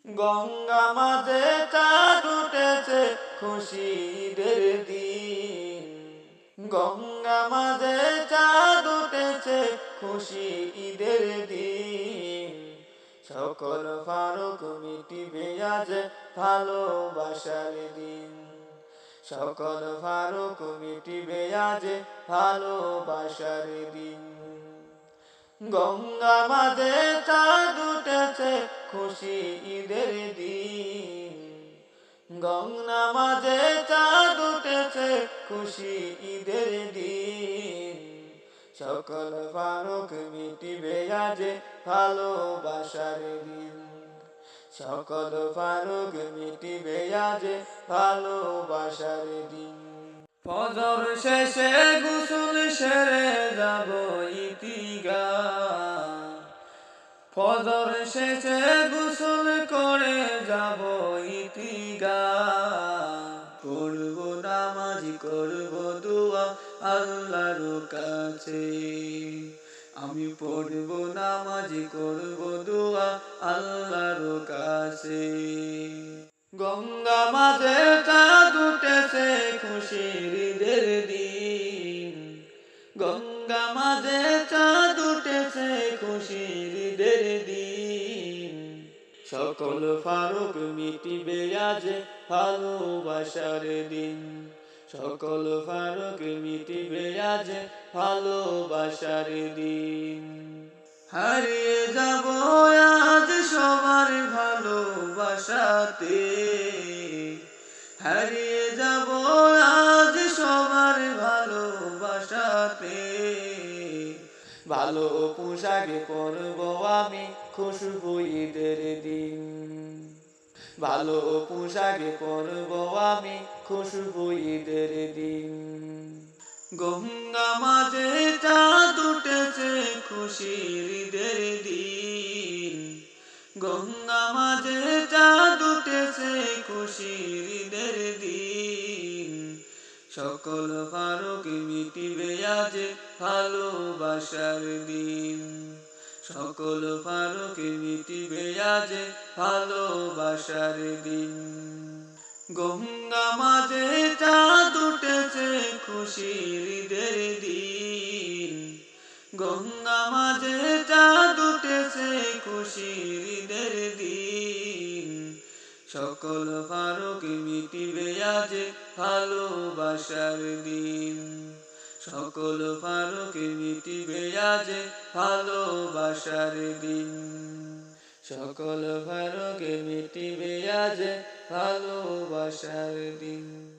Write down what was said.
গঙ্গা মাঝে চাঁদ উঠেছে খুশিদের দিন। গঙ্গা মাঝে চাঁদ উঠেছে খুশি ঈদের দিন। সকল ফারুক মিটিবে আজ ভালোবাসার দিন। সকল ফারুক মিটিবে আজ ভালোবাসার দিন। গঙ্গা মাঝে চাঁদ উঠেছে খুশি ঈদের দিন। গঙ্গা মাঝে চাঁদ উঠেছে খুশি ঈদের দিন। সকল ফারুক মিটিবে আজ ভালোবাসার দিন। সকল ফারুক মিটিবে আজ ভালোবাসার দিন। ফজর শেষে গোসল সেরে যাব ঈদগাহ। ফজর শেষে গোসল করে যাব ঈদগাহ। পড়ব নামাজ করব দোয়া আল্লাহর কাছে। আমি পড়ব নামাজ করব দোয়া আল্লাহর কাছে। গঙ্গা মাঝে চাঁদ উঠেছে খুশির ঈদের দিন। গঙ্গা মাঝে চাঁদ উঠেছে খুশির ঈদের দিন। সকল ফারুক মিটিবে আজ ভালোবাসার দিন। সকল ফারুক মিটিবে আজ ভালোবাসার দিন। হারিয়ে যাব আজ সবার ভালোবাসাতে। হারিয়ে যাব আজ সবার ভালোবাসাতে। ভালো পোশাক পরব আমি খুশবু ঈদের দিন। ভালো পোশাক পরব আমি খুশবু ঈদের দিন। গঙ্গা মাঝে চাঁদ উঠেছে খুশির ঈদের দিন। গঙ্গা মাঝে চাঁদ উঠেছে খুশির ঈদের দিন। সকল ফারুক মিটিবে আজ ভালোবাসার দিন। সকল ফারুক মিটিবে আজ ভালোবাসার দিন। গঙ্গা মাঝে চাঁদ উঠেছে খুশির ঈদের দিন। গঙ্গা মাঝে চাঁদ উঠেছে খুশির ঈদের দিন। সকল ফারুক মিটিবে আজ ভালোবাসার দিন। সকল ফারুক মিটিবে আজ ভালোবাসার দিন। সকল ফারুক মিটিবে আজ ভালোবাসার দিন।